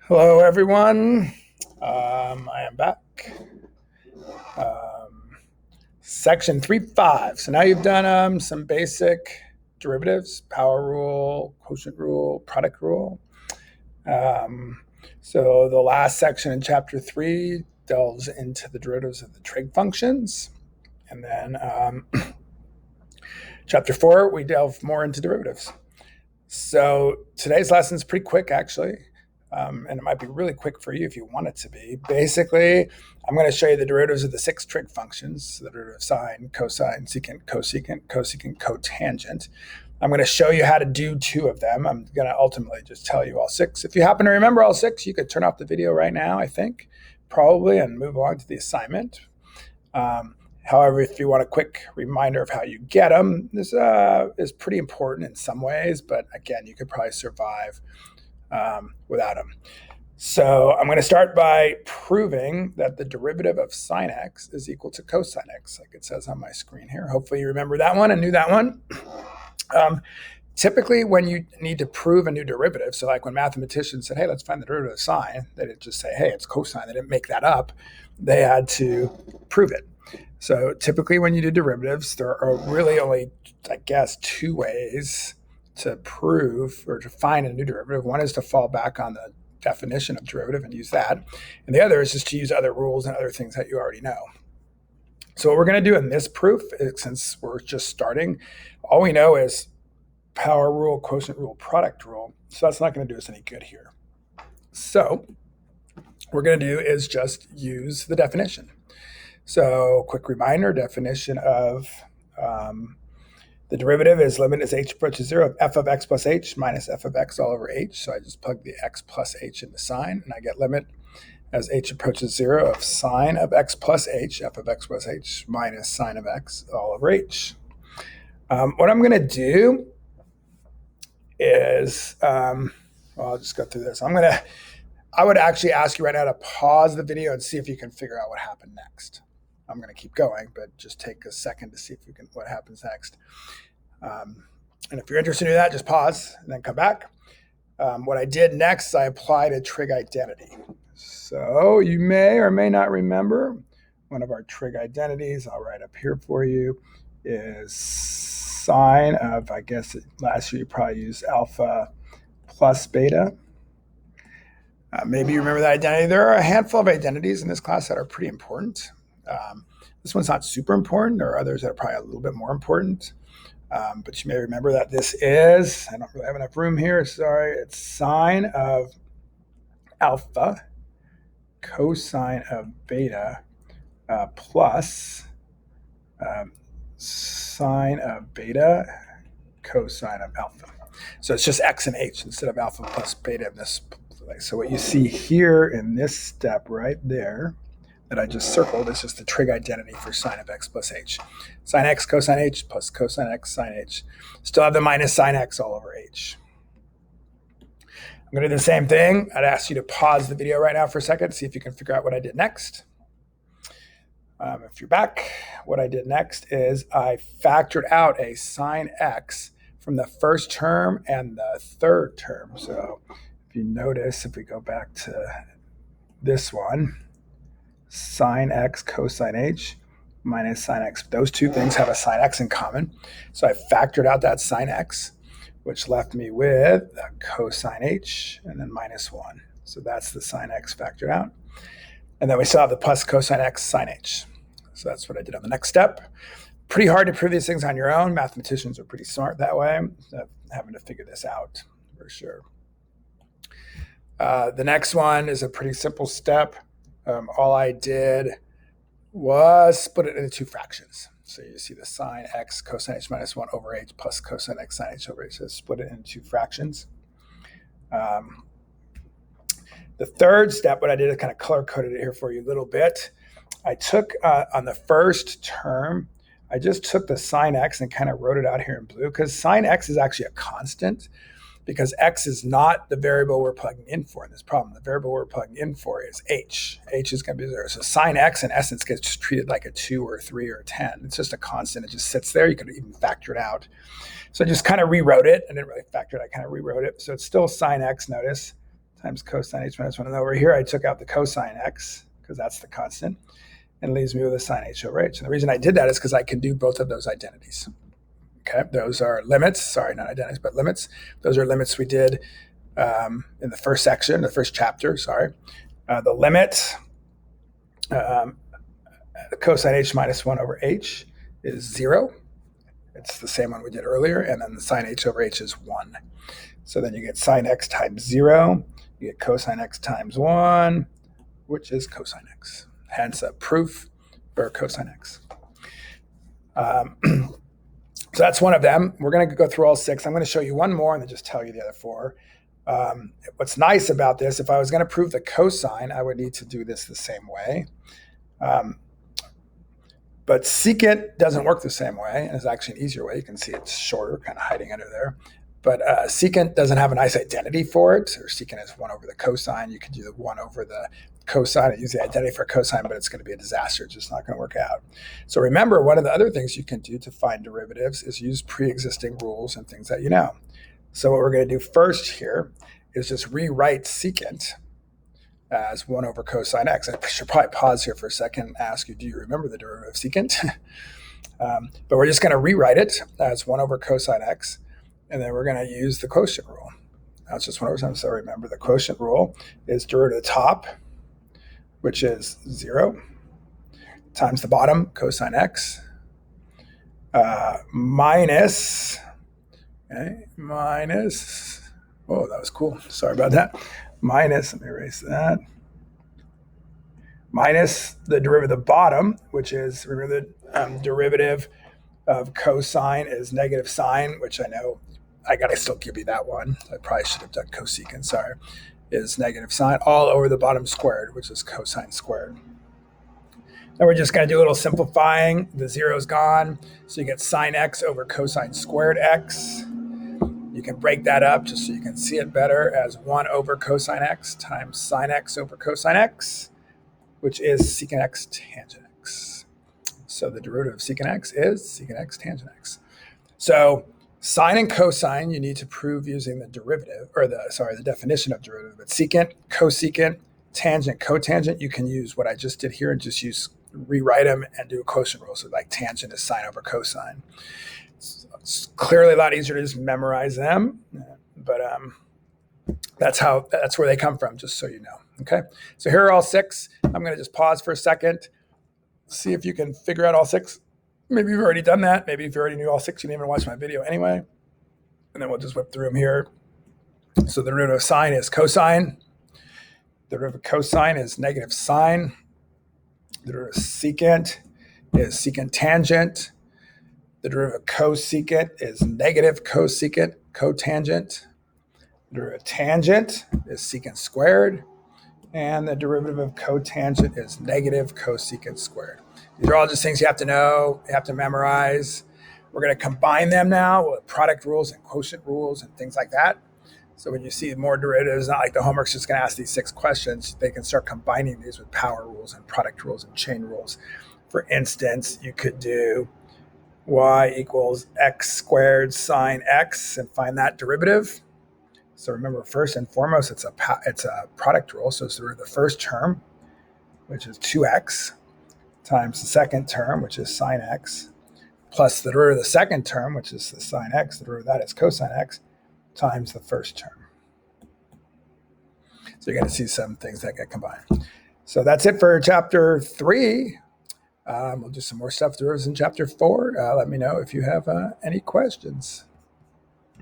Hello, everyone. I am back. Um, Section 3.5. So now you've done some basic derivatives, power rule, quotient rule, product rule. Um, so the last section in Chapter 3 delves into the derivatives of the trig functions. And then Chapter 4, we delve more into derivatives. So today's lesson is pretty quick, actually. And it might be really quick for you if you want it to be. Basically, I'm going to show you the derivatives of the 6 trig functions, the derivative of sine, cosine, secant, cosecant, cosecant, cotangent. I'm going to show you how to do 2 of them. I'm going to ultimately just tell you all 6. If you happen to remember all 6, you could turn off the video right now, I think, probably, and move on to the assignment. However, if you want a quick reminder of how you get them, this is pretty important in some ways, but again, you could probably survive without them. So I'm going to start by proving that the derivative of sine x is equal to cosine x, like it says on my screen here. Hopefully you remember that one and knew that one. Typically, when you need to prove a new derivative, so like when mathematicians said, hey, let's find the derivative of sine, they didn't just say, hey, it's cosine. They didn't make that up. They had to prove it. So typically when you do derivatives, there are really only, I guess, 2 ways to prove or to find a new derivative. One is to fall back on the definition of derivative and use that. And the other is just to use other rules and other things that you already know. So what we're going to do in this proof, since we're just starting, all we know is power rule, quotient rule, product rule. So that's not going to do us any good here. So what we're going to do is just use the definition. So quick reminder, definition of the derivative is limit as h approaches 0 of f of x plus h minus f of x all over h. So I just plug the x plus h into sine, and I get limit as h approaches 0 of sine of x plus h, f of x plus h minus sine of x all over h. What I'm going to do is, I'll just go through this. I would actually ask you right now to pause the video and see if you can figure out what happened next. I'm going to keep going, but just take a second to see if you can what happens next. And if you're interested in that, just pause and then come back. What I did next is I applied a trig identity. So you may or may not remember one of our trig identities, I'll write up here for you, is sine of, I guess last year you probably used alpha plus beta. Maybe you remember that identity. There are a handful of identities in this class that are pretty important. This one's not super important. There are others that are probably a little bit more important. But you may remember that this is, I don't really have enough room here, sorry, it's sine of alpha cosine of beta plus sine of beta cosine of alpha. So it's just x and h instead of alpha plus beta in this place. So what you see here in this step right there that I just circled is just the trig identity for sine of x plus h. Sine x cosine h plus cosine x sine h. Still have the minus sine x all over h. I'm going to do the same thing. I'd ask you to pause the video right now for a second, see if you can figure out what I did next. If you're back, what I did next is I factored out a sine x from the first term and the third term. So if you notice, if we go back to this one, sine x cosine h minus sine x. Those 2 things have a sine x in common. So I factored out that sine x, which left me with a cosine h and then minus 1. So that's the sine x factored out. And then we still have the plus cosine x sine h. So that's what I did on the next step. Pretty hard to prove these things on your own. Mathematicians are pretty smart that way, having to figure this out for sure. The next one is a pretty simple step. All I did was split it into 2 fractions. So you see the sine x cosine h minus 1 over h plus cosine x sine h over h. So split it into 2 fractions. The third step, what I did is kind of color-coded it here for you a little bit. I took, on the first term, I just took the sine x and kind of wrote it out here in blue because sine x is actually a constant because x is not the variable we're plugging in for in this problem. The variable we're plugging in for is h. H is going to be 0. So sine x in essence gets just treated like a 2 or a 3 or a 10. It's just a constant. It just sits there. You could even factor it out. So I just kind of rewrote it. I didn't really factor it. I kind of rewrote it. So it's still sine x, notice, times cosine h minus 1. And over here, I took out the cosine x because that's the constant, and it leaves me with a sine h over h. And the reason I did that is because I can do both of those identities. Okay, those are limits. Sorry, not identities, but limits. Those are limits we did in the first section, the first chapter. Sorry, the limit cosine h minus 1 over h is 0. It's the same one we did earlier, and then the sine h over h is 1. So then you get sine x times 0. You get cosine x times 1, which is cosine x. Hence a proof for cosine x. So that's one of them. We're going to go through all 6. I'm going to show you one more and then just tell you the other 4. What's nice about this, if I was going to prove the cosine, I would need to do this the same way. But secant doesn't work the same way, and it's actually an easier way. You can see it's shorter, kind of hiding under there. But secant doesn't have a nice identity for it, or secant is 1 over the cosine. You could do the 1 over the cosine and use the identity for cosine, but it's going to be a disaster. It's just not going to work out. So remember, one of the other things you can do to find derivatives is use pre-existing rules and things that you know. So what we're going to do first here is just rewrite secant as 1 over cosine x. I should probably pause here for a second and ask you, do you remember the derivative of secant? But we're just going to rewrite it as 1 over cosine x, and then we're going to use the quotient rule. Now it's just 1 over cosine. So remember, the quotient rule is derivative of the top, which is 0, times the bottom, cosine x, minus, oh, that was cool. Sorry about that. Minus, let me erase that, minus the derivative of the bottom, which is, remember the derivative of cosine is negative sine, which I know I got to still give you that one. I probably should have done cosecant, sorry, is negative sine, all over the bottom squared, which is cosine squared. Now we're just going to do a little simplifying. The 0 is gone, so you get sine x over cosine squared x. You can break that up just so you can see it better as 1 over cosine x times sine x over cosine x, which is secant x tangent x. So the derivative of secant x is secant x tangent x. So sine and cosine, you need to prove using the derivative, or the definition of derivative. But secant, cosecant, tangent, cotangent, you can use what I just did here and just rewrite them and do a quotient rule. So like tangent is sine over cosine. It's clearly a lot easier to just memorize them, but that's where they come from, just so you know. Okay, so here are all 6. I'm going to just pause for a second, see if you can figure out all 6. Maybe you've already done that. Maybe if you already knew all 6, you didn't even watch my video anyway. And then we'll just whip through them here. So the derivative of sine is cosine. The derivative of cosine is negative sine. The derivative of secant is secant tangent. The derivative of cosecant is negative cosecant, cotangent. The derivative of tangent is secant squared. And the derivative of cotangent is negative cosecant squared. These are all just things you have to know, you have to memorize. We're going to combine them now with product rules and quotient rules and things like that. So when you see more derivatives, not like the homework's just going to ask these 6 questions. They can start combining these with power rules and product rules and chain rules. For instance, you could do y equals x squared sine x and find that derivative. So remember, first and foremost, it's a product rule. So it's the first term, which is 2x, times the second term, which is sine x, plus the derivative of the second term, which is the sine x, the derivative of that is cosine x, times the first term. So you're going to see some things that get combined. So that's it for chapter 3. We'll do some more stuff derivatives in chapter 4. Let me know if you have any questions.